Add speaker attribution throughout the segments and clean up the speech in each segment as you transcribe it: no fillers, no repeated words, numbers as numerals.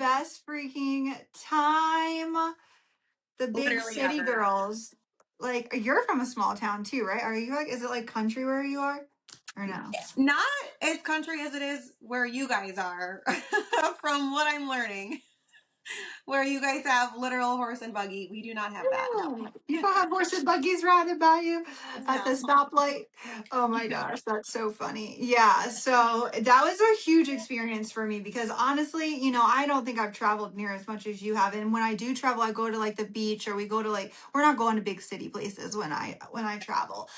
Speaker 1: best freaking time. The big
Speaker 2: Literally
Speaker 1: city
Speaker 2: ever.
Speaker 1: girls. Like, you're from a small town too, right? Are you like, is it like country where you are? Or no?
Speaker 2: Not as country as it is where you guys are, from what I'm learning. Where you guys have literal horse and buggy. We do not have that, no.
Speaker 1: Yeah. People have horse and buggies riding by you at the
Speaker 2: No.
Speaker 1: stoplight. Oh my gosh, that's so funny. Yeah, so that was a huge experience for me because honestly, I don't think I've traveled near as much as you have. And when I do travel, I go to like the beach or we go to like we're not going to big city places when I travel.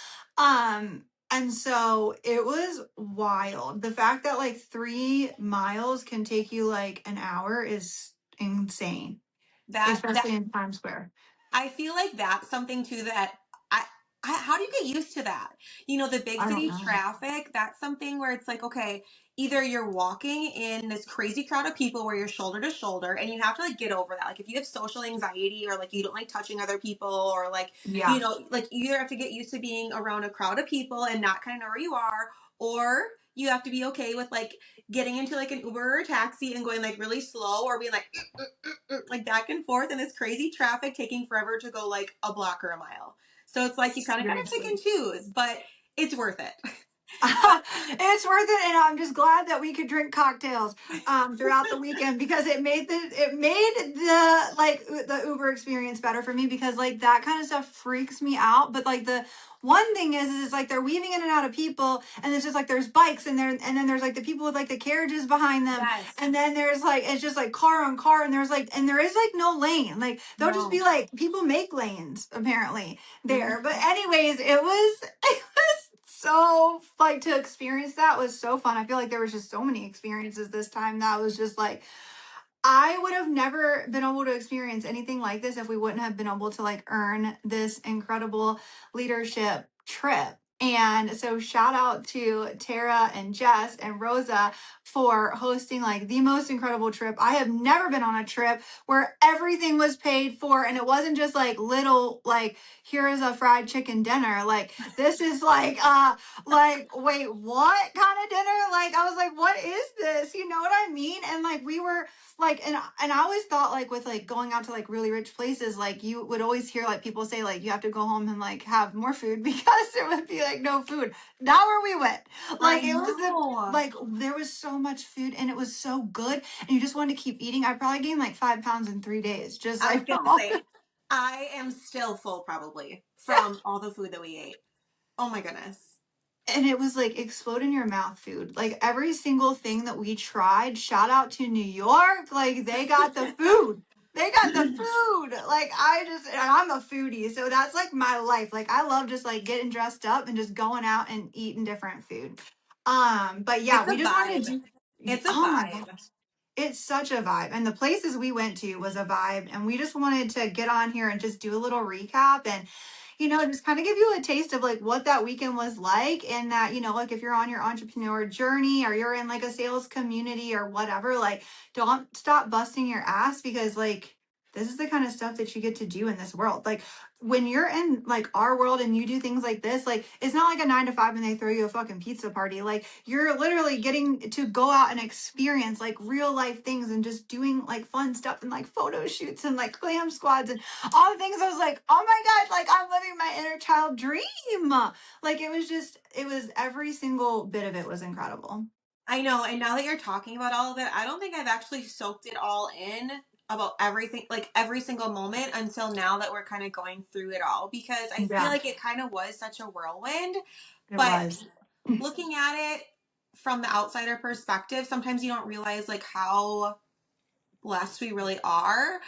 Speaker 1: And so it was wild. The fact that like 3 miles can take you like an hour is insane,
Speaker 2: That
Speaker 1: especially in Times Square.
Speaker 2: I feel like that's something too that I, how do you get used to that? You know, the big
Speaker 1: I don't
Speaker 2: city
Speaker 1: know.
Speaker 2: traffic, that's something where it's like, okay, either you're walking in this crazy crowd of people where you're shoulder to shoulder and you have to like get over that. Like if you have social anxiety or like you don't like touching other people or like,
Speaker 1: Yeah.
Speaker 2: like you either have to get used to being around a crowd of people and not kind of know where you are, or you have to be okay with like getting into like an Uber or a taxi and going like really slow or being like back and forth in this crazy traffic taking forever to go like a block or a mile. So it's like you kind of got to pick and
Speaker 1: Seriously.
Speaker 2: choose, but it's worth it.
Speaker 1: It's worth it, and I'm just glad that we could drink cocktails throughout the weekend because it made the like the Uber experience better for me because like that kind of stuff freaks me out. But like the one thing is like they're weaving in and out of people, and it's just like there's bikes and there, and then there's like the people with like the carriages behind them,
Speaker 2: Yes.
Speaker 1: and then there's like it's just like car on car, and there is like no lane. Like they'll just be
Speaker 2: No.
Speaker 1: like people make lanes apparently there. But
Speaker 2: Mhm.
Speaker 1: anyways, it was it was so like to experience that was so fun. I feel like there was just so many experiences this time that was just like I would have never been able to experience anything like this if we wouldn't have been able to like earn this incredible leadership trip. And so shout out to Tara and Jess and Rosa for hosting like the most incredible trip. I have never been on a trip where everything was paid for and it wasn't just like little like here's a fried chicken dinner. Like this is like wait, what kind of dinner? Like I was like what is this? You know what I mean? And like we were like and I always thought like with like going out to like really rich places like you would always hear like people say like you have to go home and like have more food because there would be like no food. Not where we went. Like
Speaker 2: I
Speaker 1: it was
Speaker 2: know.
Speaker 1: like there was so much food and it was so good and you just wanted to keep eating. I probably gained like 5 pounds in 3 days just
Speaker 2: I was
Speaker 1: like
Speaker 2: gonna
Speaker 1: from all
Speaker 2: say, I am still full probably from all the food that we ate. Oh my goodness.
Speaker 1: and it was like explode in your mouth food. Like every single thing that we tried, shout out to New York, like they got the food. They got the food. Like and I'm a foodie, so that's like my life. Like I love just like getting dressed up and just going out and eating different food. But yeah,
Speaker 2: It's
Speaker 1: we
Speaker 2: a
Speaker 1: just wanted
Speaker 2: vibe.
Speaker 1: to do,
Speaker 2: It's a
Speaker 1: oh my
Speaker 2: vibe.
Speaker 1: gosh. It's such a vibe. And the places we went to was a vibe. And we just wanted to get on here and just do a little recap and just kind of give you a taste of like what that weekend was like. And that, like if you're on your entrepreneur journey or you're in like a sales community or whatever, like don't stop busting your ass because like this is the kind of stuff that you get to do in this world. Like when you're in like our world and you do things like this, like it's not like a 9 to 5 and they throw you a fucking pizza party. Like you're literally getting to go out and experience like real life things and just doing like fun stuff and like photo shoots and like glam squads and all the things. I was like, oh my God, like I'm living my inner child dream. Like it was every single bit of it was incredible.
Speaker 2: I know, and now that you're talking about all of it, I don't think I've actually soaked it all in about everything, like every single moment until now that we're kind of going through it all because I feel
Speaker 1: Yeah,
Speaker 2: like it kind of was such a whirlwind.
Speaker 1: it
Speaker 2: But
Speaker 1: was.
Speaker 2: looking at it from the outsider perspective, sometimes you don't realize like how blessed we really are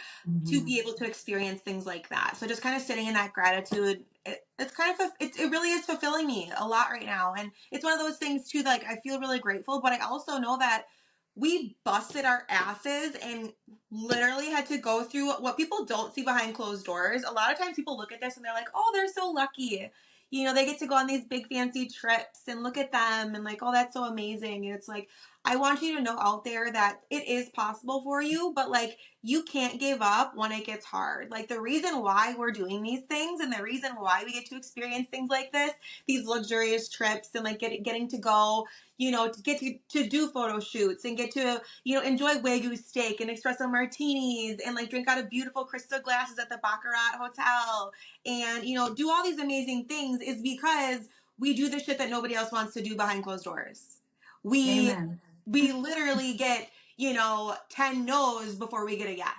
Speaker 2: to
Speaker 1: Mhm.
Speaker 2: be able to experience things like that. So just kind of sitting in that gratitude, it's kind of it really is fulfilling me a lot right now, and it's one of those things too. Like I feel really grateful, but I also know that we busted our asses and literally had to go through what people don't see behind closed doors. A lot of times people look at this and they're like, oh, they're so lucky. You know, they get to go on these big fancy trips and look at them and like, oh, that's so amazing. And it's like, I want you to know out there that it is possible for you, but like you can't give up when it gets hard. Like the reason why we're doing these things and the reason why we get to experience things like this, these luxurious trips and like getting to go, to get to do photo shoots and get to, enjoy Wagyu steak and espresso martinis and like drink out of beautiful crystal glasses at the Baccarat Hotel and, do all these amazing things is because we do the shit that nobody else wants to do behind closed doors. We
Speaker 1: Amen.
Speaker 2: we literally get 10 no's before we get a yes.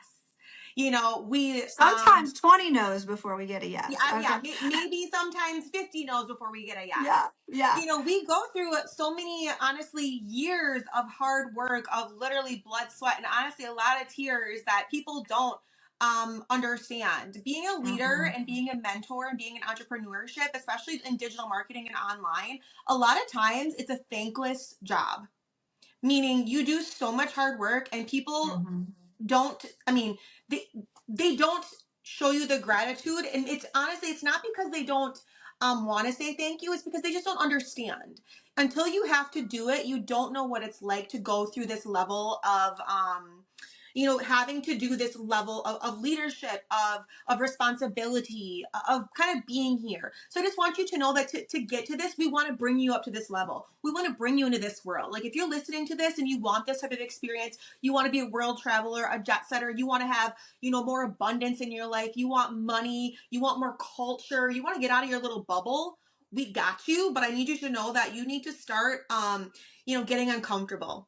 Speaker 2: We
Speaker 1: Sometimes 20 no's before we get a yes.
Speaker 2: yeah,
Speaker 1: Okay.
Speaker 2: maybe sometimes 50 no's before we get a yes.
Speaker 1: Yeah. Yeah.
Speaker 2: We go through so many, honestly, years of hard work, of literally blood, sweat, and honestly a lot of tears that people don't understand. Being a leader
Speaker 1: Mhm.
Speaker 2: and being a mentor and being in entrepreneurship, especially in digital marketing and online, a lot of times it's a thankless job, meaning you do so much hard work and people
Speaker 1: Mhm.
Speaker 2: don't, I mean, they don't show you the gratitude, and it's honestly, it's not because they don't want to say thank you, it's because they just don't understand. Until you have to do it, you don't know what it's like to go through this level of having to do this level of leadership, of responsibility, of kind of being here. So I just want you to know that to get to this, we want to bring you up to this level. We want to bring you into this world. Like if you're listening to this and you want this type of experience, you want to be a world traveler, a jet setter, you want to have, more abundance in your life, you want money, you want more culture, you want to get out of your little bubble, we got you. But I need you to know that you need to start, getting uncomfortable.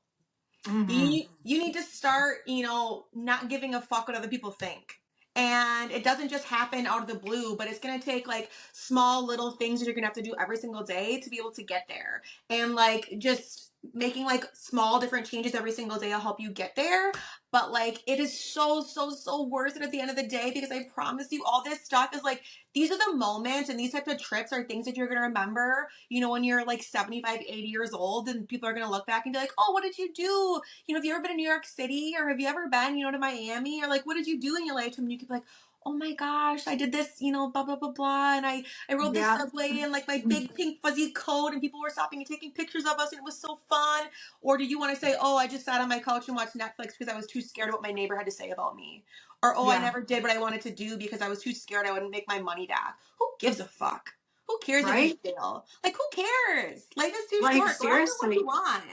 Speaker 1: Mhm.
Speaker 2: You need to start, not giving a fuck what other people think. And it doesn't just happen out of the blue, but it's going to take like small little things that you're going to have to do every single day to be able to get there. And like just making like small different changes every single day will help you get there. But like it is so, so, so worth it at the end of the day, because I promise you all this stuff is like, these are the moments and these types of trips are things that you're going to remember, when you're like 75, 80 years old, and people are going to look back and be like, oh, what did you do? Have you ever been to New York City, or have you ever been, to Miami, or like, what did you do in your lifetime? And you could be like, oh my gosh, I did this, blah, blah, blah, blah. And I rode this
Speaker 1: Yeah.
Speaker 2: subway in like my big pink fuzzy coat, and people were stopping and taking pictures of us, and it was so fun. Or do you want to say, oh, I just sat on my couch and watched Netflix because I was too scared of what my neighbor had to say about me? Or, oh, I
Speaker 1: Yeah.
Speaker 2: never did what I wanted to do because I was too scared I wouldn't make my money back. Who gives a fuck? Who cares if you
Speaker 1: Right?
Speaker 2: fail? Like, who cares? Life is too
Speaker 1: Like
Speaker 2: short. Go after what you
Speaker 1: seriously.
Speaker 2: want.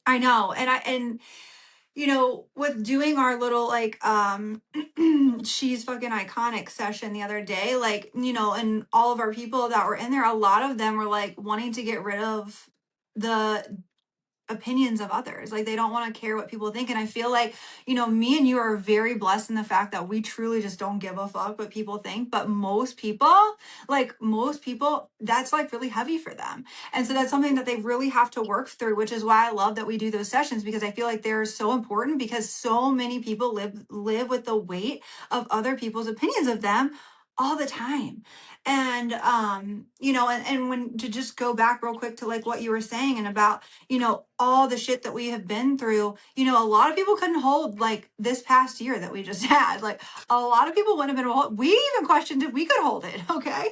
Speaker 1: I know. And with doing our little like she's fucking iconic session the other day, like, and all of our people that were in there, a lot of them were like wanting to get rid of the opinions of others. Like they don't want to care what people think. And I feel like, me and you are very blessed in the fact that we truly just don't give a fuck what people think. But most people, that's like really heavy for them. And so that's something that they really have to work through, which is why I love that we do those sessions, because I feel like they're so important, because so many people live with the weight of other people's opinions of them all the time. And and when to just go back real quick to like what you were saying and about all the shit that we have been through, a lot of people couldn't hold like this past year that we just had. Like a lot of people wouldn't have been able, we even questioned if we could hold it, okay?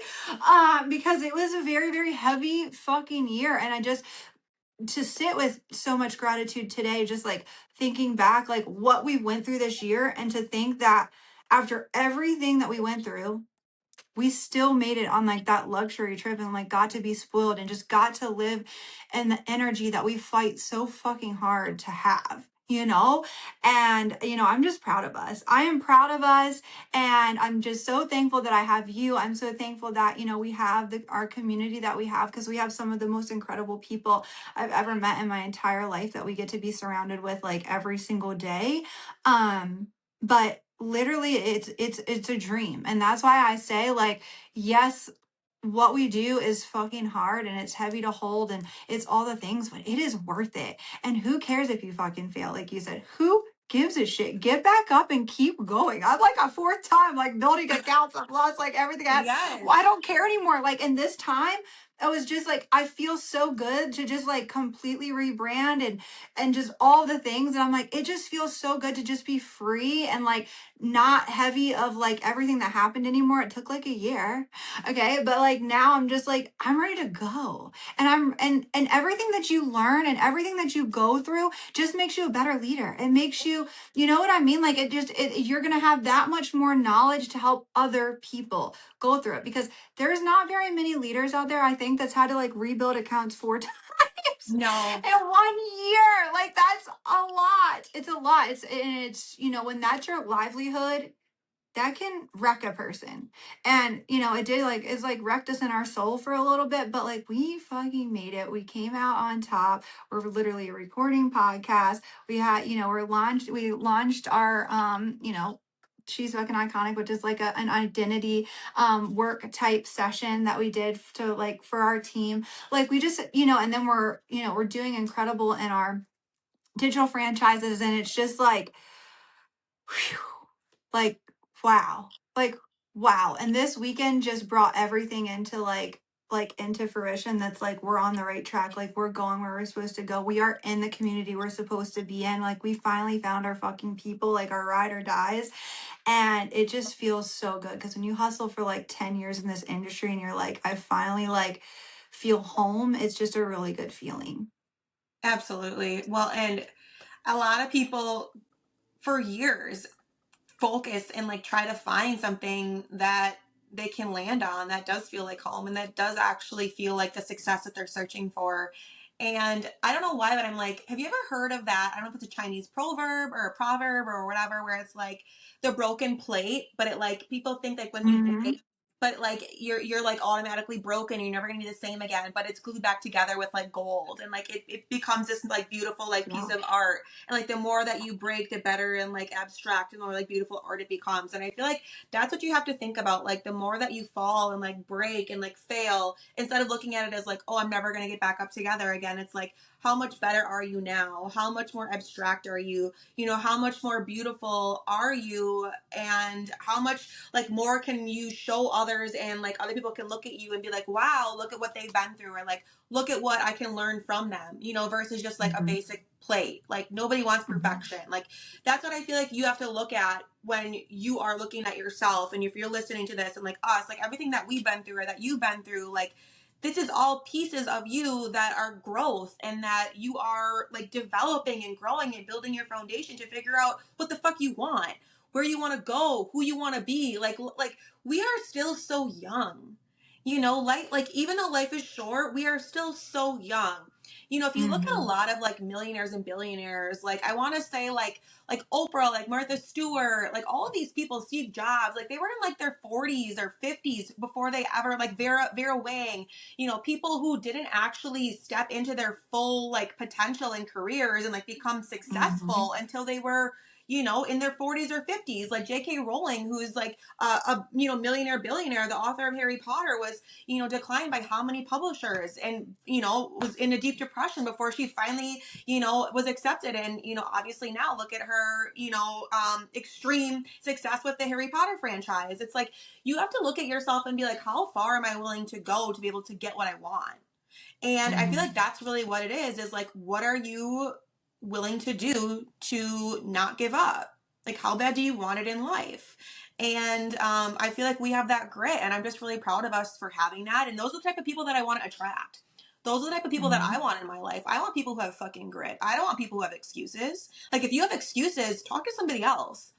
Speaker 1: Because it was a very, very heavy fucking year. And I just, to sit with so much gratitude today, just like thinking back, like what we went through this year, and to think that after everything that we went through, we still made it on like that luxury trip, and like got to be spoiled and just got to live in the energy that we fight so fucking hard to have, and I'm just proud of us. I am proud of us, and I'm just so thankful that I have you. I'm so thankful that we have our community that we have, because we have some of the most incredible people I've ever met in my entire life that we get to be surrounded with like every single day. But literally it's a dream, and that's why I say, like, yes, what we do is fucking hard and it's heavy to hold and it's all the things, but it is worth it. And who cares if you fucking fail? Like you said, who gives a shit? Get back up and keep going. I'm like a fourth time like building accounts. I've lost like everything I had.
Speaker 2: Yes.
Speaker 1: Well, I don't care anymore. Like in this time, I was just like, I feel so good to just like completely rebrand and just all the things. And I'm like, it just feels so good to just be free and like not heavy of like everything that happened anymore. It took like a year. Okay. But like now I'm just like, I'm ready to go. And and everything that you learn and everything that you go through just makes you a better leader. It makes you, you know what I mean? Like you're going to have that much more knowledge to help other people go through it, because there's not very many leaders out there, I think, that's had to like rebuild accounts 4 times
Speaker 2: No.
Speaker 1: in 1 year. Like that's a lot. It's a lot. It's when that's your livelihood, that can wreck a person. And it did, like, it's like wrecked us in our soul for a little bit, but like we fucking made it. We came out on top. We're literally recording podcasts. We had, we launched our She's Fucking Iconic, which is like an identity work type session that we did to like for our team. Like we just, and then we're doing incredible in our digital franchises, and it's just like, whew, like wow, like wow. And this weekend just brought everything into like into fruition. That's like we're on the right track. Like we're going where we're supposed to go. We are in the community we're supposed to be in. Like we finally found our fucking people, like our ride or dies. And it just feels so good, because when you hustle for like 10 years in this industry and you're like, I finally like feel home, it's just a really good feeling.
Speaker 2: Absolutely. Well, and a lot of people for years focus and like try to find something that they can land on that does feel like home and that does actually feel like the success that they're searching for. And I don't know why, but I'm like, have you ever heard of that? I don't know if it's a Chinese proverb or a proverb or whatever, where it's like the broken plate, but it like people think like when you
Speaker 1: Mm-hmm.
Speaker 2: break, but like you're like automatically broken and you're never gonna be the same again, but it's glued back together with like gold, and like it becomes this like beautiful like piece
Speaker 1: Yeah.
Speaker 2: of art. And like the more that you break, the better and like abstract and more like beautiful art it becomes. And I feel like that's what you have to think about. Like the more that you fall and like break and like fail, instead of looking at it as like, oh, I'm never gonna get back up together again, it's like, how much better are you now? How much more abstract are you? You know, how much more beautiful are you? And how much like more can you show others, and like other people can look at you and be like, wow, look at what they've been through, or like look at what I can learn from them, you know, versus just like a
Speaker 1: Mm-hmm.
Speaker 2: basic plate. Like nobody wants
Speaker 1: Mm-hmm.
Speaker 2: perfection. Like that's what I feel like you have to look at when you are looking at yourself. And if you're listening to this and like us, like everything that we've been through or that you've been through, like this is all pieces of you that are growth and that you are like developing and growing and building your foundation to figure out what the fuck you want, where you want to go, who you want to be. Like we are still so young. You know, like even though life is short, we are still so young. You know, if you look at a
Speaker 1: Mm-hmm.
Speaker 2: lot of like millionaires and billionaires, like I want to say like Oprah, like Martha Stewart, like all of these people, Steve Jobs, like they were in like their 40s or 50s before they ever, like Vera Wang, you know, people who didn't actually step into their full like potential in careers and like become
Speaker 1: Mm-hmm.
Speaker 2: successful until they were, you know, in their 40s or 50s. Like J.K. Rowling, who's like a you know, millionaire billionaire, the author of Harry Potter, was, you know, declined by how many publishers, and you know, was in a deep depression before she finally, you know, was accepted. And you know, obviously now look at her, you know, extreme success with the Harry Potter franchise. It's like you have to look at yourself and be like, how far am I willing to go to be able to get what I want? And I feel
Speaker 1: Mm-hmm.
Speaker 2: like that's really what it is like, what are you willing to do to not give up? Like, how bad do you want it in life? And I feel like we have that grit, and I'm just really proud of us for having that. And those are the type of people that I want to attract. Those are the type of people that
Speaker 1: Mm-hmm.
Speaker 2: I want in my life. I want people who have fucking grit. I don't want people who have excuses. Like, if you have excuses, talk to somebody else.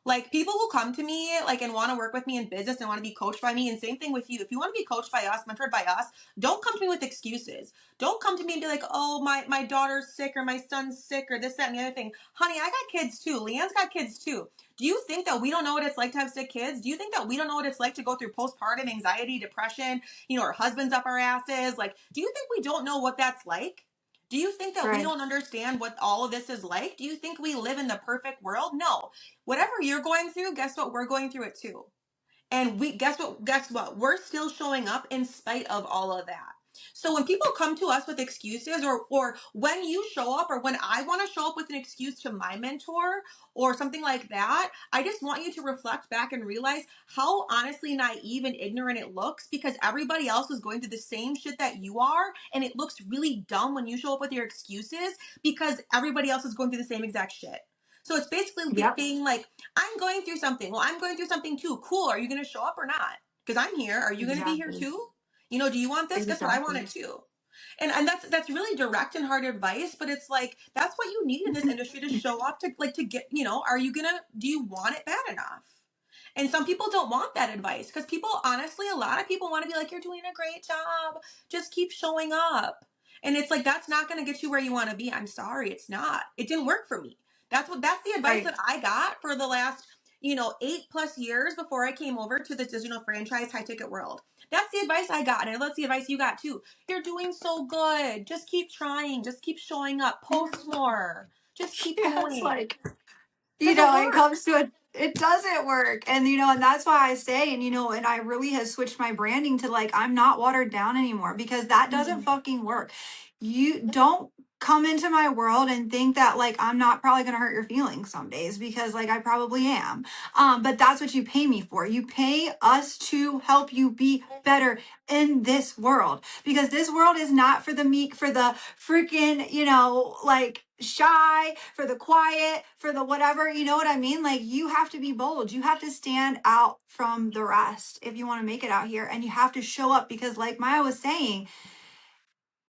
Speaker 2: Like people who come to me like and want to work with me in business and want to be coached by me, and same thing with you. If you want to be coached by us, mentored by us, don't come to me with excuses. Don't come to me and be like, oh, my daughter's sick or my son's sick or this, that, and the other thing. Honey, I got kids too. Leanne's got kids too. Do you think that we don't know what it's like to have sick kids? Do you think that we don't know what it's like to go through postpartum anxiety, depression, you know, our husbands up our asses? Like, do you think we don't know what that's like? Do you think that we
Speaker 1: Right.
Speaker 2: don't understand what all of this is like? Do you think we live in the perfect world? No. Whatever you're going through, guess what? We're going through it too. And we guess what? We're still showing up in spite of all of that. So when people come to us with excuses, or when you show up, or when I want to show up with an excuse to my mentor or something like that, I just want you to reflect back and realize how honestly naive and ignorant it looks, because everybody else is going through the same shit that you are, and it looks really dumb when you show up with your excuses because everybody else is going through the same exact shit. So it's basically
Speaker 1: Yep.
Speaker 2: being like, I'm going through something. Well, I'm going through something too. Cool. Are you going to show up or not? Because I'm here. Are you going to be here
Speaker 1: Exactly.
Speaker 2: too? Do you want this? Guess what? I want
Speaker 1: Exactly.
Speaker 2: it too. And that's really direct and hard advice, but it's like that's what you need in this industry to show up, to get, are you gonna, do you want it bad enough? And some people don't want that advice, because people, honestly, a lot of people want to be like, you're doing a great job, just keep showing up. And it's like, that's not going to get you where you want to be. I'm sorry, it's not. It didn't work for me. That's the advice
Speaker 1: Right.
Speaker 2: that I got for the last 8+ years before I came over to the digital franchise high ticket world. That's the advice I got, and that's the advice you got too. You're doing so good, just keep trying, just keep showing up, post more, just keep
Speaker 1: Yeah, it's
Speaker 2: going,
Speaker 1: like,
Speaker 2: because it
Speaker 1: it comes
Speaker 2: works.
Speaker 1: to it, it doesn't work. And, and that's why I say, and I really have switched my branding to like, I'm not watered down anymore because that doesn't
Speaker 2: Mhm.
Speaker 1: fucking work. You don't come into my world and think that like, I'm not probably going to hurt your feelings some days because like, I probably am. But that's what you pay me for. You pay us to help you be better in this world because this world is not for the meek, for the freaking, like shy, for the quiet, for the whatever, you know what I mean? Like you have to be bold. You have to stand out from the rest if you want to make it out here, and you have to show up because like Maya was saying,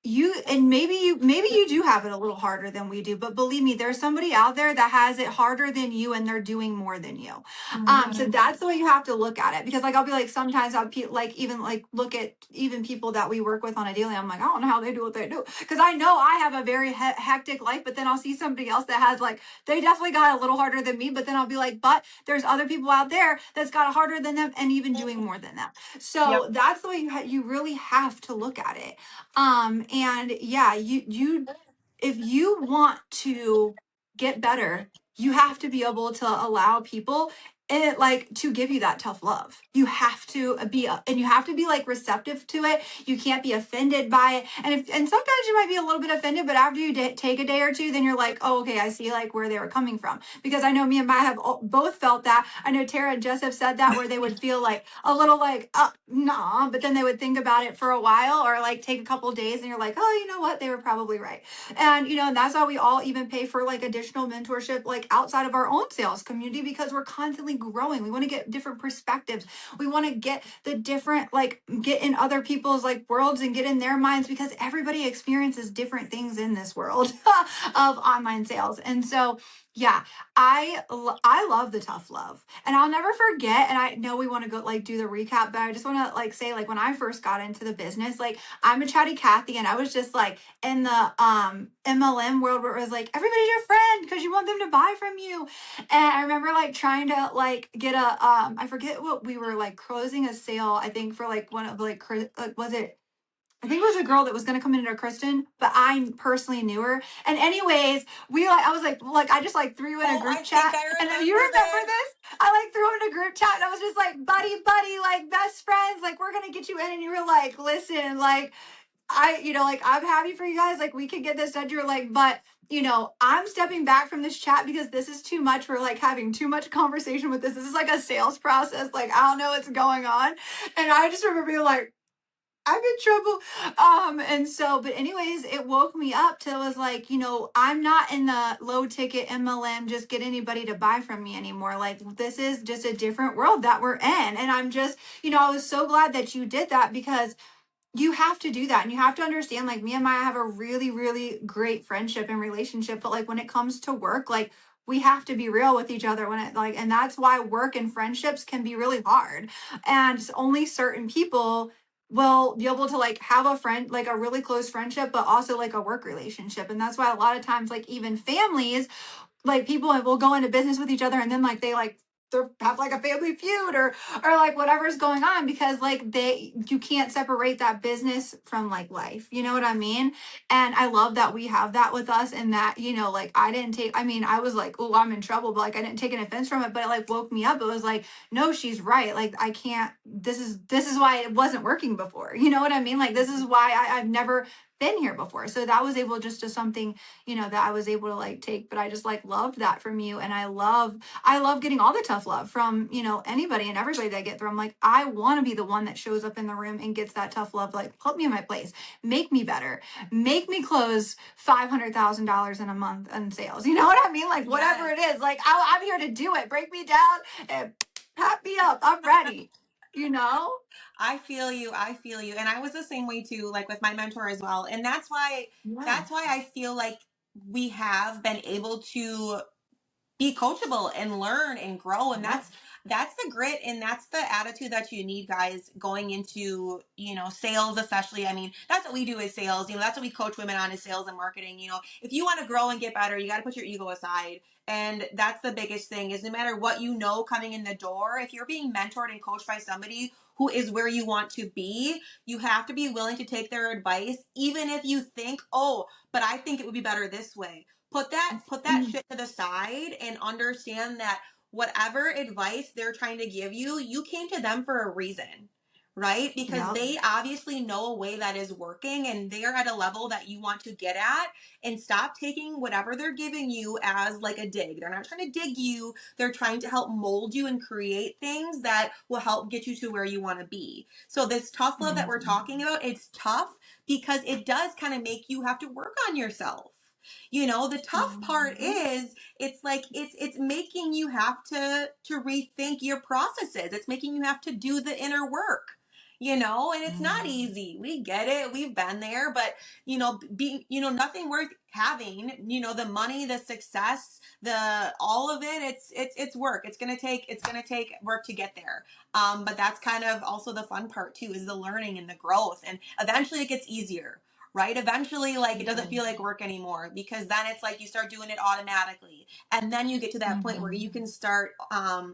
Speaker 1: maybe you do have it a little harder than we do, but believe me, there's somebody out there that has it harder than you and they're doing more than you. So
Speaker 2: Mhm.
Speaker 1: that's the way you have to look at it, because like I'll be like, sometimes like even like look at even people that we work with on a daily, I'm like, I don't know how they do what they do, because I know I have a very hectic life, but then I'll see somebody else that has like, they definitely got a little harder than me, but then I'll be like, but there's other people out there that's got it harder than them and even doing more than them.
Speaker 2: Yep.
Speaker 1: So that's the way you really have to look at it. And yeah, if you want to get better, you have to be able to allow people and like to give you that tough love. You have to and you have to be like receptive to it. You can't be offended by it. And sometimes you might be a little bit offended, but after you take a day or two, then you're like, oh, okay, I see like where they were coming from. Because I know me and Maya have both felt that. I know Tara and Jess have said that, where they would feel like a little like, nah, but then they would think about it for a while or like take a couple of days, and you're like, oh, you know what? They were probably right. And and that's why we all even pay for like additional mentorship like outside of our own sales community, because we're constantly growing. We want to get different perspectives. We want to get the different, like get in other people's like worlds and get in their minds, because everybody experiences different things in this world of online sales. And so yeah, I love the tough love, and I'll never forget. And I know we want to go like do the recap, but I just want to like say, like when I first got into the business, like I'm a chatty Cathy, and I was just like in the MLM world where it was like everybody's your friend because you want them to buy from you. And I remember like trying to like get a I forget what we were like closing a sale, I think for like one of like was it, I think it was a girl that was going to come into Kristen, but I personally knew her. And anyways, I was like, I just like threw in a
Speaker 2: Oh,
Speaker 1: group
Speaker 2: I think
Speaker 1: chat.
Speaker 2: I
Speaker 1: And you
Speaker 2: remember
Speaker 1: remember
Speaker 2: this.
Speaker 1: this? I like threw in a group chat, and I was just like, buddy, like best friends, like we're going to get you in. And you were like, listen, like like I'm happy for you guys. Like we could get this done. You're like, but I'm stepping back from this chat because this is too much. We're like having too much conversation with this. This is like a sales process. Like I don't know what's going on. And I just remember being like, I'm in trouble. And so, but anyways, it woke me up to, was like, I'm not in the low ticket MLM, just get anybody to buy from me anymore. Like this is just a different world that we're in. And I'm just, I was so glad that you did that, because you have to do that, and you have to understand, like me and Maya have a really, really great friendship and relationship, but like when it comes to work, like we have to be real with each other when it like, and that's why work and friendships can be really hard, and only certain people will be able to like have a friend, like a really close friendship, but also like a work relationship. And that's why a lot of times, like even families, like people will go into business with each other, and then like they like have like a family feud or like whatever's going on, because like you can't separate that business from like life, you know what I mean? And I love that we have that with us, and that, you know, like I didn't take, I mean, I was like, oh, I'm in trouble, but like I didn't take an offense from it, but it like woke me up. It was like, no, she's right, like I can't, this is why it wasn't working before, you know what I mean? Like this is why I've never been here before. So that was able just to something, you know, that I was able to like take. But I just like loved that from you. And I love getting all the tough love from, you know, anybody and everybody that I get through. I'm like, I want to be the one that shows up in the room and gets that tough love, like put me in my place, make me better, make me close $500,000 in a month in sales. You know what I mean? Like whatever
Speaker 2: Yes.
Speaker 1: it is, like I'm here to do it. Break me down and pat me up. I'm ready. You know?
Speaker 2: I feel you. I feel you. And I was the same way too, like with my mentor as well. And that's why I feel like we have been able to be coachable and learn and grow. And
Speaker 1: Yeah.
Speaker 2: that's the grit and that's the attitude that you need, guys, going into, sales. Especially, I mean, that's what we do is sales. That's what we coach women on, is sales and marketing. If you want to grow and get better, you got to put your ego aside. And that's the biggest thing, is no matter what, coming in the door, if you're being mentored and coached by somebody who is where you want to be, you have to be willing to take their advice, even if you think, oh, but I think it would be better this way. Put that shit to the side and understand that whatever advice they're trying to give you, you came to them for a reason, right? Because
Speaker 1: Yep.
Speaker 2: they obviously know a way that is working and they're at a level that you want to get at. And stop taking whatever they're giving you as like a dig. They're not trying to dig you. They're trying to help mold you and create things that will help get you to where you want to be. So this tough love that we're
Speaker 1: Mhm.
Speaker 2: talking about, it's tough because it does kind of make you have to work on yourself. The tough part
Speaker 1: Mhm.
Speaker 2: is, it's like it's making you have to rethink your processes. It's making you have to do the inner work. And it's not
Speaker 1: Mhm.
Speaker 2: easy. We get it. We've been there, but being, nothing worth having, the money, the success, the all of it, it's work. It's going to take work to get there. But that's kind of also the fun part too, is the learning and the growth, and eventually it gets easier, right? Eventually, like, it doesn't feel
Speaker 1: Yes.
Speaker 2: like work anymore, because then it's like you start doing it automatically. And then you get to that point where
Speaker 1: Mhm.
Speaker 2: you can start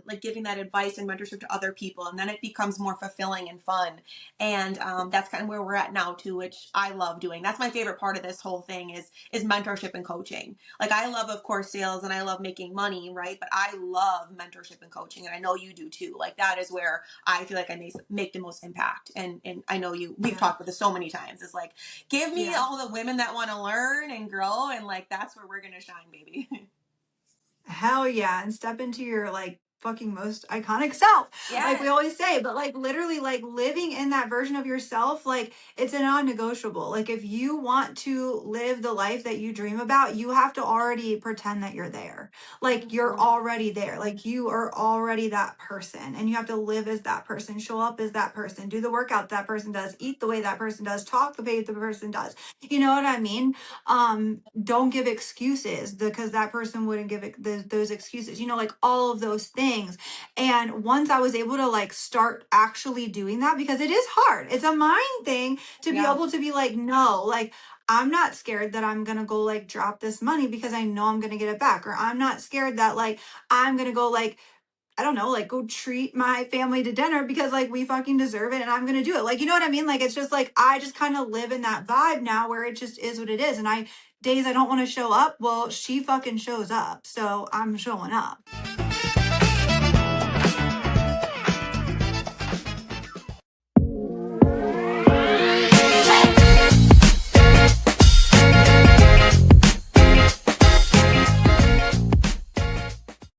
Speaker 2: like giving that advice and mentorship to other people. And then it becomes more fulfilling and fun. And that's kind of where we're at now too, which I love doing. That's my favorite part of this whole thing is mentorship and coaching. Like, I love, of course, sales and I love making money, right? But I love mentorship and coaching. And I know you do too. Like, that is where I feel like I make the most impact. And I know we've
Speaker 1: Yeah.
Speaker 2: talked about this so many times. It's like, give me
Speaker 1: Yeah.
Speaker 2: all the women that want to learn and grow, and like that's where we're gonna shine, baby.
Speaker 1: Hell yeah. And step into your like fucking most iconic self. Like we
Speaker 2: Yes.
Speaker 1: always say, but like literally like living in that version of yourself, like it's a non-negotiable. Like if you want to live the life that you dream about, you have to already pretend that you're there. Like you're
Speaker 2: Mhm.
Speaker 1: already there. Like you are already that person, and you have to live as that person, show up as that person, do the workout that person does, eat the way that person does, talk the way the person does. You know what I mean? Don't give excuses, because that person wouldn't give those excuses, you know, like all of those things. And once I was able to like start actually doing that, because it is hard, it's a mind thing to be
Speaker 2: Yeah.
Speaker 1: able to be like, no, like I'm not scared that I'm gonna go like drop this money because I know I'm gonna get it back, or I'm not scared that like I'm gonna go like, I don't know, like go treat my family to dinner because like we fucking deserve it and I'm gonna do it. Like, you know what I mean? Like, it's just like I just kind of live in that vibe now where it just is what it is. And days I don't want to show up, well, she fucking shows up. So I'm showing up.